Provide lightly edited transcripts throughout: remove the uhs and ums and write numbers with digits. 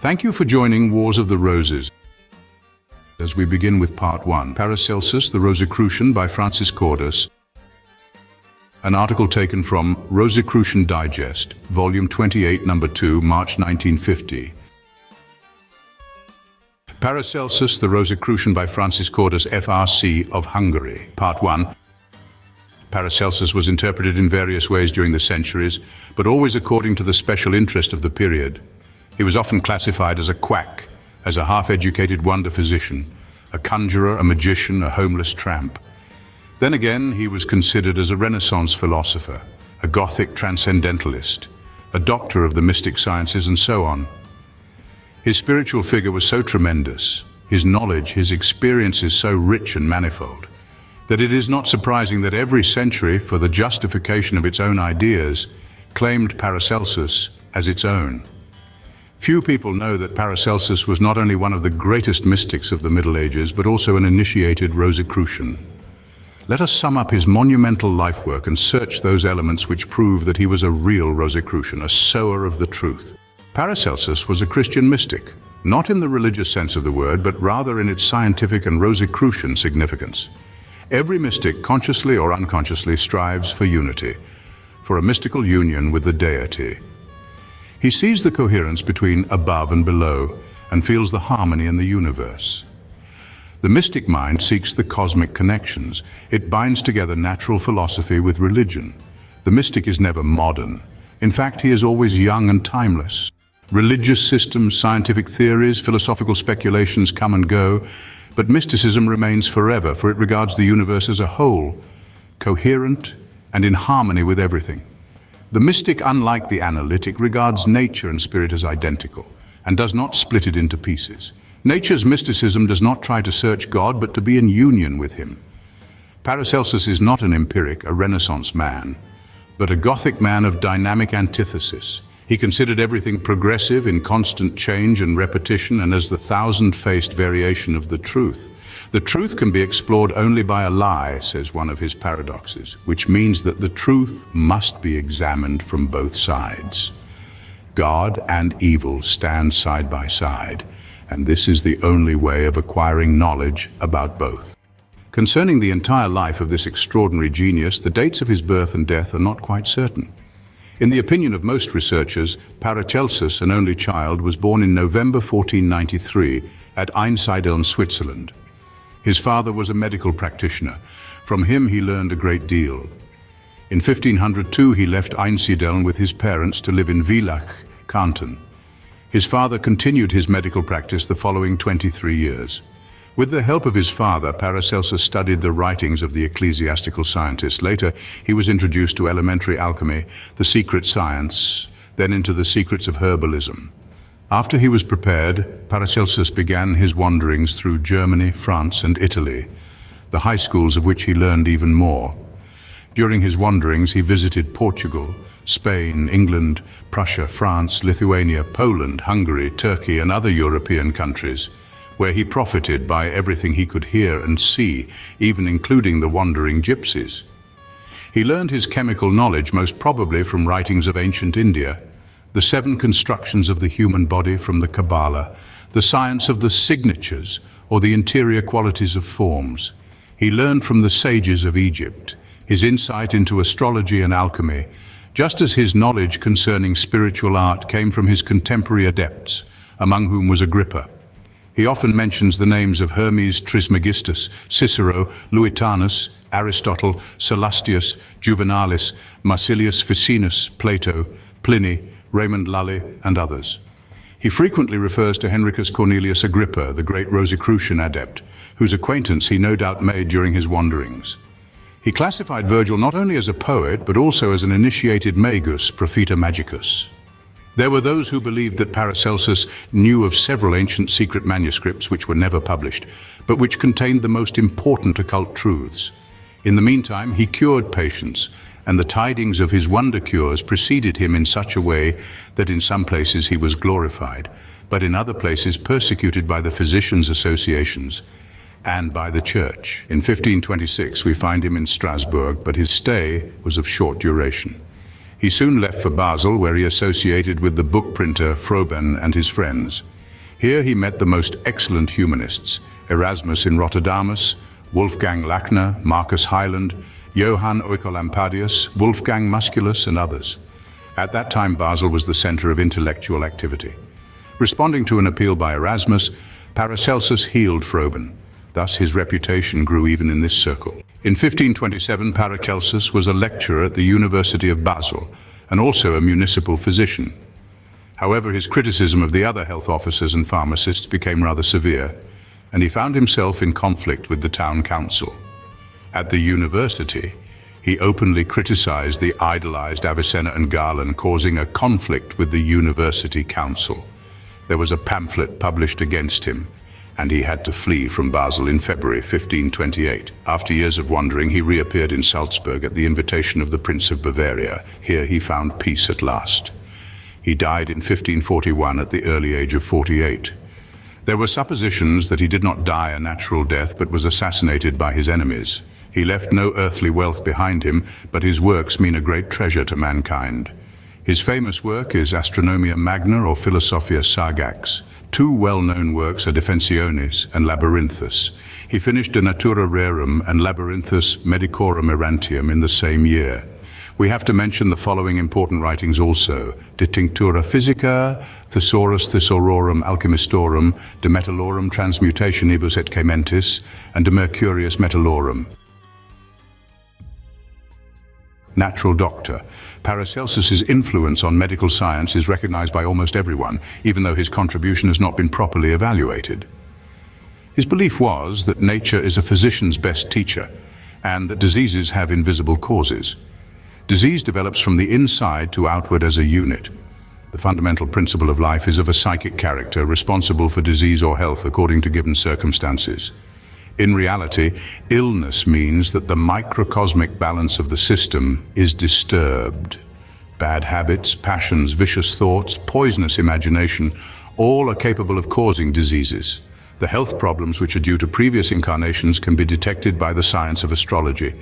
Thank you for joining Wars of the Roses. As we begin with part 1, Paracelsus, the Rosicrucian by Francis Kordas, an article taken from Rosicrucian Digest, volume 28, number 2, March 1950. Paracelsus, the Rosicrucian by Francis Kordas, FRC of Hungary. Part 1. Paracelsus was interpreted in various ways during the centuries, but always according to the special interest of the period. He was often classified as a quack, as a half-educated wonder physician, a conjurer, a magician, a homeless tramp. Then again, he was considered as a Renaissance philosopher, a Gothic transcendentalist, a doctor of the mystic sciences, and so on. His spiritual figure was so tremendous, his knowledge, his experiences so rich and manifold, that it is not surprising that every century, for the justification of its own ideas, claimed Paracelsus as its own. Few people know that Paracelsus was not only one of the greatest mystics of the Middle Ages, but also an initiated Rosicrucian. Let us sum up his monumental lifework and search those elements which prove that he was a real Rosicrucian, a sower of the truth. Paracelsus was a Christian mystic, not in the religious sense of the word, but rather in its scientific and Rosicrucian significance. Every mystic, consciously or unconsciously, strives for unity, for a mystical union with the deity. He sees the coherence between above and below, and feels the harmony in the universe. The mystic mind seeks the cosmic connections. It binds together natural philosophy with religion. The mystic is never modern. In fact, he is always young and timeless. Religious systems, scientific theories, philosophical speculations come and go, but mysticism remains forever, for it regards the universe as a whole, coherent and in harmony with everything. The mystic, unlike the analytic, regards nature and spirit as identical, and does not split it into pieces. Nature's mysticism does not try to search God, but to be in union with him. Paracelsus is not an empiric, a Renaissance man, but a Gothic man of dynamic antithesis. He considered everything progressive, in constant change and repetition, and as the thousand-faced variation of the truth. The truth can be explored only by a lie, says one of his paradoxes, which means that the truth must be examined from both sides. God and evil stand side by side, and this is the only way of acquiring knowledge about both. Concerning the entire life of this extraordinary genius, the dates of his birth and death are not quite certain. In the opinion of most researchers, Paracelsus, an only child, was born in November 1493 at Einsiedeln, Switzerland. His father was a medical practitioner. From him he learned a great deal. In 1502 he left Einsiedeln with his parents to live in Villach, Canton. His father continued his medical practice the following 23 years. With the help of his father, Paracelsus studied the writings of the ecclesiastical scientists. Later, he was introduced to elementary alchemy, the secret science, then into the secrets of herbalism. After he was prepared, Paracelsus began his wanderings through Germany, France, and Italy, the high schools of which he learned even more. During his wanderings, he visited Portugal, Spain, England, Prussia, France, Lithuania, Poland, Hungary, Turkey, and other European countries, where he profited by everything he could hear and see, even including the wandering gypsies. He learned his chemical knowledge most probably from writings of ancient India, the 7 constructions of the human body from the Kabbalah, the science of the signatures, or the interior qualities of forms. He learned from the sages of Egypt, his insight into astrology and alchemy, just as his knowledge concerning spiritual art came from his contemporary adepts, among whom was Agrippa. He often mentions the names of Hermes Trismegistus, Cicero, Luitanus, Aristotle, Sallusthius, Juvenalis, Marsilius Ficinus, Plato, Pliny, Raymond Lully, and others. He frequently refers to Henricus Cornelius Agrippa, the great Rosicrucian adept, whose acquaintance he no doubt made during his wanderings. He classified Virgil not only as a poet, but also as an initiated magus, profeta magicus. There were those who believed that Paracelsus knew of several ancient secret manuscripts which were never published, but which contained the most important occult truths. In the meantime, he cured patients, and the tidings of his wonder cures preceded him in such a way that in some places he was glorified, but in other places persecuted by the physicians' associations and by the church. In 1526 we find him in Strasbourg, but his stay was of short duration. He soon left for Basel, where he associated with the book printer Froben and his friends. Here he met the most excellent humanists, Erasmus in Rotterdamus, Wolfgang Lachner, Marcus Hyland, Johann Oecolampadius, Wolfgang Musculus, and others. At that time, Basel was the center of intellectual activity. Responding to an appeal by Erasmus, Paracelsus healed Froben. Thus, his reputation grew even in this circle. In 1527, Paracelsus was a lecturer at the University of Basel and also a municipal physician. However, his criticism of the other health officers and pharmacists became rather severe, and he found himself in conflict with the town council. At the university, he openly criticized the idolized Avicenna and Galen, causing a conflict with the university council. There was a pamphlet published against him, and he had to flee from Basel in February 1528. After years of wandering, he reappeared in Salzburg at the invitation of the Prince of Bavaria. Here he found peace at last. He died in 1541 at the early age of 48. There were suppositions that he did not die a natural death but was assassinated by his enemies. He left no earthly wealth behind him, but his works mean a great treasure to mankind. His famous work is Astronomia Magna or Philosophia Sagax. Two well-known works are Defensiones and Labyrinthus. He finished De Natura Rerum and Labyrinthus Medicorum Erantium in the same year. We have to mention the following important writings also: De Tinctura Physica, Thesaurus Thesaurorum Alchemistorum, De Metallorum Transmutationibus et Chementis, and De Mercurius Metallorum. Natural doctor. Paracelsus's influence on medical science is recognized by almost everyone, even though his contribution has not been properly evaluated. His belief was that nature is a physician's best teacher, and that diseases have invisible causes. Disease develops from the inside to outward as a unit. The fundamental principle of life is of a psychic character, responsible for disease or health according to given circumstances. In reality, illness means that the microcosmic balance of the system is disturbed. Bad habits, passions, vicious thoughts, poisonous imagination, all are capable of causing diseases. The health problems which are due to previous incarnations can be detected by the science of astrology.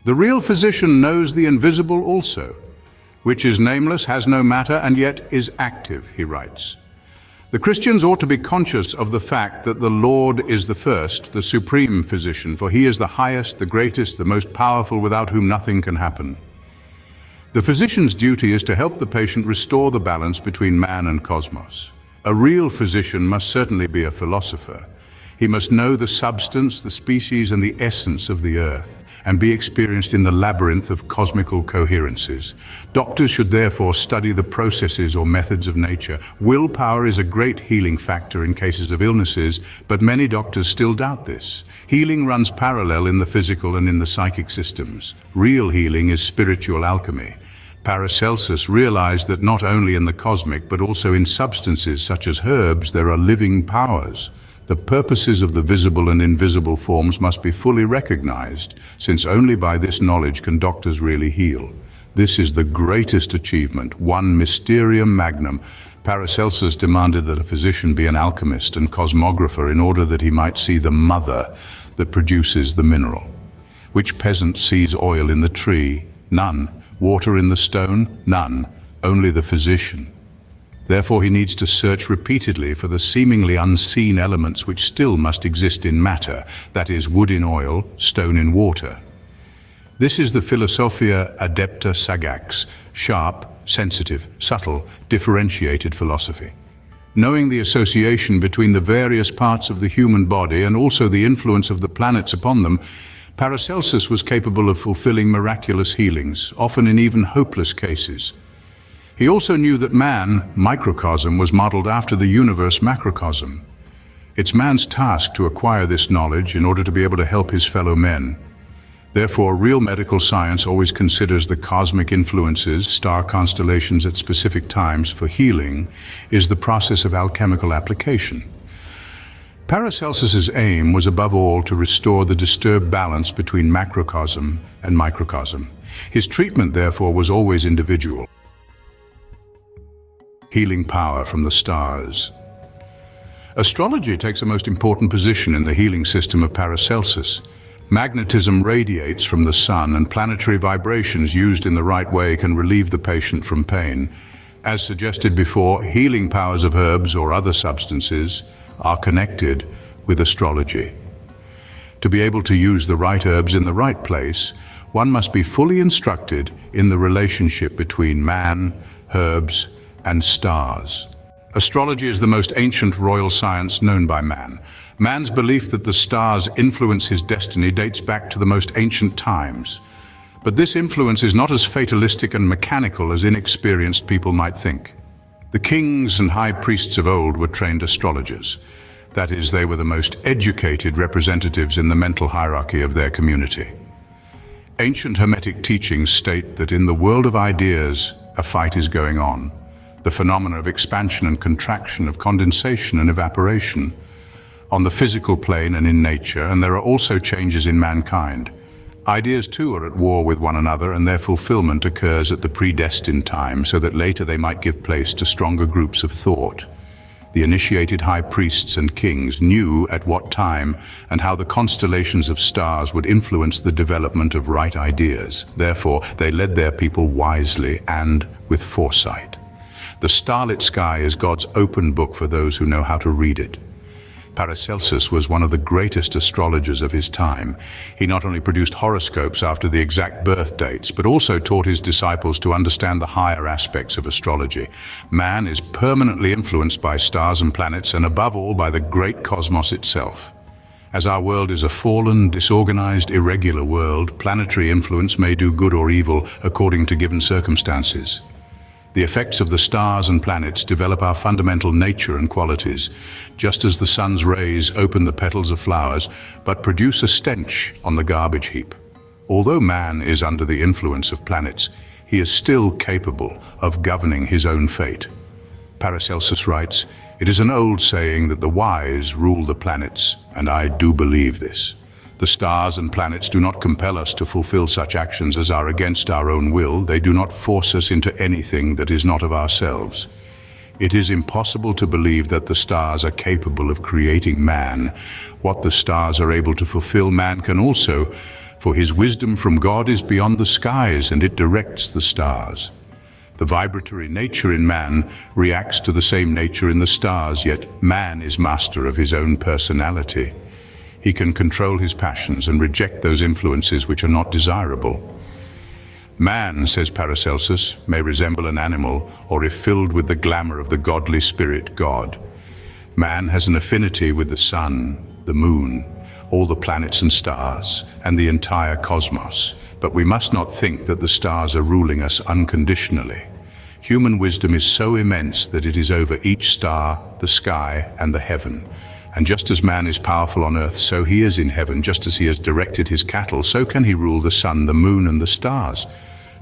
The real physician knows the invisible also, which is nameless, has no matter, and yet is active, he writes. The Christians ought to be conscious of the fact that the Lord is the first, the supreme physician, for he is the highest, the greatest, the most powerful, without whom nothing can happen. The physician's duty is to help the patient restore the balance between man and cosmos. A real physician must certainly be a philosopher. He must know the substance, the species, and the essence of the earth, and be experienced in the labyrinth of cosmical coherences. Doctors should therefore study the processes or methods of nature. Willpower is a great healing factor in cases of illnesses, but many doctors still doubt this. Healing runs parallel in the physical and in the psychic systems. Real healing is spiritual alchemy. Paracelsus realized that not only in the cosmic, but also in substances such as herbs, there are living powers. The purposes of the visible and invisible forms must be fully recognized, since only by this knowledge can doctors really heal. This is the greatest achievement, one mysterium magnum. Paracelsus demanded that a physician be an alchemist and cosmographer in order that he might see the mother that produces the mineral. Which peasant sees oil in the tree? None. Water in the stone? None. Only the physician. Therefore, he needs to search repeatedly for the seemingly unseen elements which still must exist in matter, that is, wood in oil, stone in water. This is the Philosophia Adepta Sagax, sharp, sensitive, subtle, differentiated philosophy. Knowing the association between the various parts of the human body and also the influence of the planets upon them, Paracelsus was capable of fulfilling miraculous healings, often in even hopeless cases. He also knew that man, microcosm, was modeled after the universe macrocosm. It's man's task to acquire this knowledge in order to be able to help his fellow men. Therefore, real medical science always considers the cosmic influences, star constellations at specific times for healing, is the process of alchemical application. Paracelsus's aim was above all to restore the disturbed balance between macrocosm and microcosm. His treatment, therefore, was always individual. Healing power from the stars. Astrology takes a most important position in the healing system of Paracelsus. Magnetism radiates from the sun, and planetary vibrations used in the right way can relieve the patient from pain. As suggested before, healing powers of herbs or other substances are connected with astrology. To be able to use the right herbs in the right place, one must be fully instructed in the relationship between man, herbs, and stars. Astrology is the most ancient royal science known by man. Man's belief that the stars influence his destiny dates back to the most ancient times. But this influence is not as fatalistic and mechanical as inexperienced people might think. The kings and high priests of old were trained astrologers. That is, they were the most educated representatives in the mental hierarchy of their community. Ancient Hermetic teachings state that in the world of ideas, a fight is going on. The phenomena of expansion and contraction, of condensation and evaporation, on the physical plane and in nature, and there are also changes in mankind. Ideas too are at war with one another, and their fulfillment occurs at the predestined time, so that later they might give place to stronger groups of thought. The initiated high priests and kings knew at what time and how the constellations of stars would influence the development of right ideas. Therefore, they led their people wisely and with foresight. The starlit sky is God's open book for those who know how to read it. Paracelsus was one of the greatest astrologers of his time. He not only produced horoscopes after the exact birth dates, but also taught his disciples to understand the higher aspects of astrology. Man is permanently influenced by stars and planets, and above all by the great cosmos itself. As our world is a fallen, disorganized, irregular world, planetary influence may do good or evil according to given circumstances. The effects of the stars and planets develop our fundamental nature and qualities, just as the sun's rays open the petals of flowers, but produce a stench on the garbage heap. Although man is under the influence of planets, he is still capable of governing his own fate. Paracelsus writes, "It is an old saying that the wise rule the planets, and I do believe this. The stars and planets do not compel us to fulfill such actions as are against our own will. They do not force us into anything that is not of ourselves. It is impossible to believe that the stars are capable of creating man. What the stars are able to fulfill, man can also, for his wisdom from God is beyond the skies, and it directs the stars. The vibratory nature in man reacts to the same nature in the stars, yet man is master of his own personality. He can control his passions and reject those influences which are not desirable. Man, says Paracelsus, may resemble an animal, or if filled with the glamour of the godly spirit, God. Man has an affinity with the sun, the moon, all the planets and stars, and the entire cosmos. But we must not think that the stars are ruling us unconditionally. Human wisdom is so immense that it is over each star, the sky, and the heaven. And just as man is powerful on earth, so he is in heaven. Just as he has directed his cattle, so can he rule the sun, the moon, and the stars.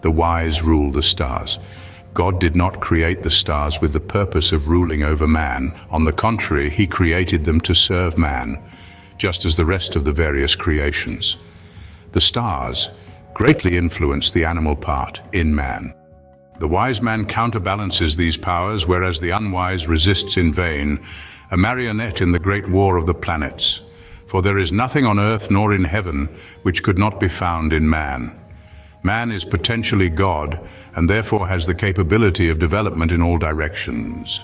The wise rule the stars. God did not create the stars with the purpose of ruling over man. On the contrary, he created them to serve man, just as the rest of the various creations. The stars greatly influence the animal part in man. The wise man counterbalances these powers, whereas the unwise resists in vain, a marionette in the great war of the planets. For there is nothing on earth nor in heaven which could not be found in man. Man is potentially God, and therefore has the capability of development in all directions.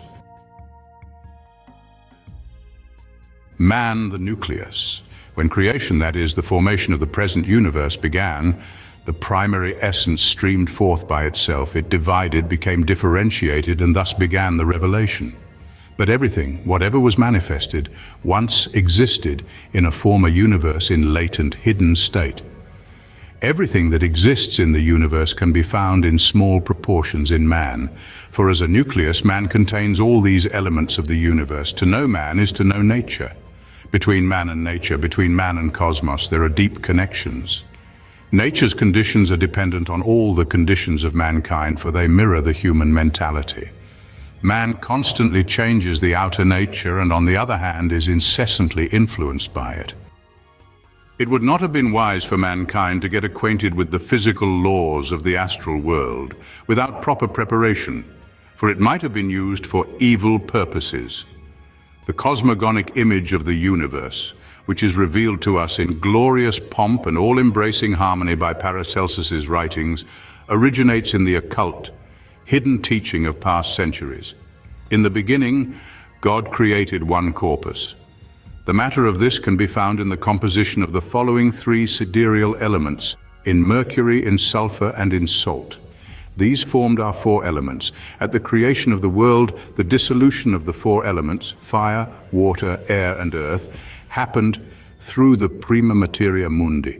Man, the nucleus. When creation, that is, the formation of the present universe, began, the primary essence streamed forth by itself. It divided, became differentiated, and thus began the revelation. But everything, whatever was manifested, once existed in a former universe in latent, hidden state. Everything that exists in the universe can be found in small proportions in man, for as a nucleus, man contains all these elements of the universe. To know man is to know nature. Between man and nature, between man and cosmos, there are deep connections. Nature's conditions are dependent on all the conditions of mankind, for they mirror the human mentality. Man constantly changes the outer nature and, on the other hand, is incessantly influenced by it. It would not have been wise for mankind to get acquainted with the physical laws of the astral world without proper preparation, for it might have been used for evil purposes. The cosmogonic image of the universe, which is revealed to us in glorious pomp and all-embracing harmony by Paracelsus's writings, originates in the occult, hidden teaching of past centuries. In the beginning, God created one corpus. The matter of this can be found in the composition of the following three sidereal elements, in mercury, in sulfur, and in salt. These formed our four elements. At the creation of the world, the dissolution of the four elements, fire, water, air, and earth, happened through the prima materia mundi.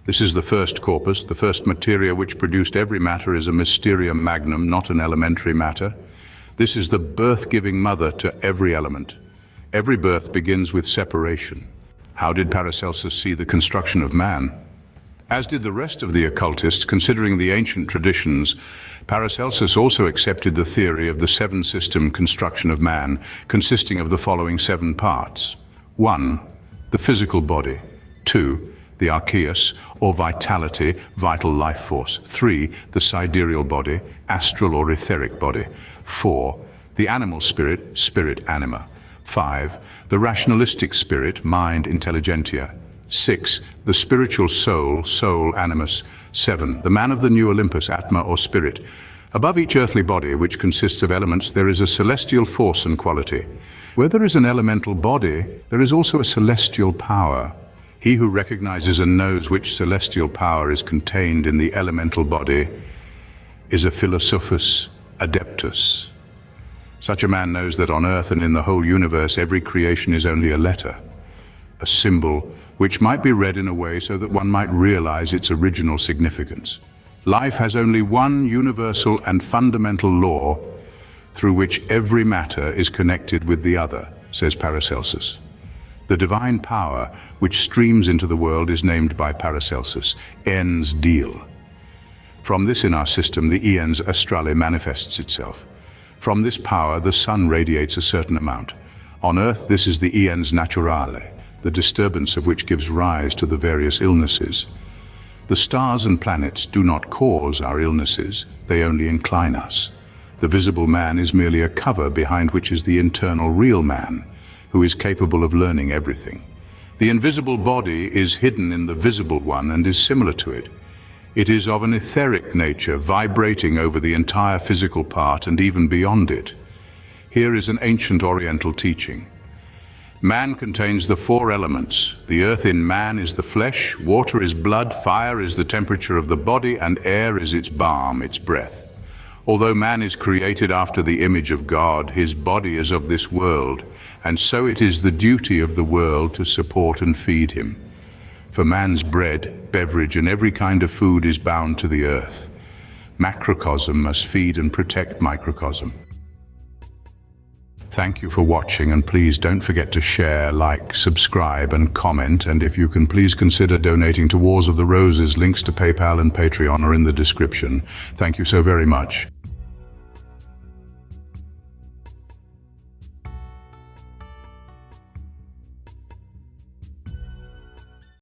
This is the first corpus. The first materia which produced every matter is a mysterium magnum, not an elementary matter. This is the birth-giving mother to every element. Every birth begins with separation. How did Paracelsus see the construction of man? As did the rest of the occultists, considering the ancient traditions, Paracelsus also accepted the theory of the seven-system construction of man, consisting of the following seven parts. 1. The physical body. 2. The archeus, or vitality, vital life force. 3. The sidereal body, astral or etheric body. 4. The animal spirit, spirit anima. 5. The rationalistic spirit, mind intelligentsia. 6. The spiritual soul, soul animus. 7. The man of the new Olympus, atma or spirit. Above each earthly body, which consists of elements, there is a celestial force and quality. Where there is an elemental body, there is also a celestial power. He who recognizes and knows which celestial power is contained in the elemental body is a philosophus adeptus. Such a man knows that on earth and in the whole universe, every creation is only a letter, a symbol which might be read in a way so that one might realize its original significance. Life has only one universal and fundamental law through which every matter is connected with the other, says Paracelsus. The divine power which streams into the world is named by Paracelsus ens deal. From this in our system, the ens astrale manifests itself. From this power, the sun radiates a certain amount. On earth, this is the ens naturale, the disturbance of which gives rise to the various illnesses. The stars and planets do not cause our illnesses, they only incline us. The visible man is merely a cover behind which is the internal real man, who is capable of learning everything. The invisible body is hidden in the visible one and is similar to it. It is of an etheric nature, vibrating over the entire physical part and even beyond it. Here is an ancient Oriental teaching. Man contains the four elements. The earth in man is the flesh, water is blood, fire is the temperature of the body, and air is its balm, its breath. Although man is created after the image of God, his body is of this world, and so it is the duty of the world to support and feed him. For man's bread, beverage, and every kind of food is bound to the earth. Macrocosm must feed and protect microcosm. Thank you for watching, and please don't forget to share, like, subscribe, and comment. And if you can, please consider donating to Wars of the Roses. Links to PayPal and Patreon are in the description. Thank you so very much.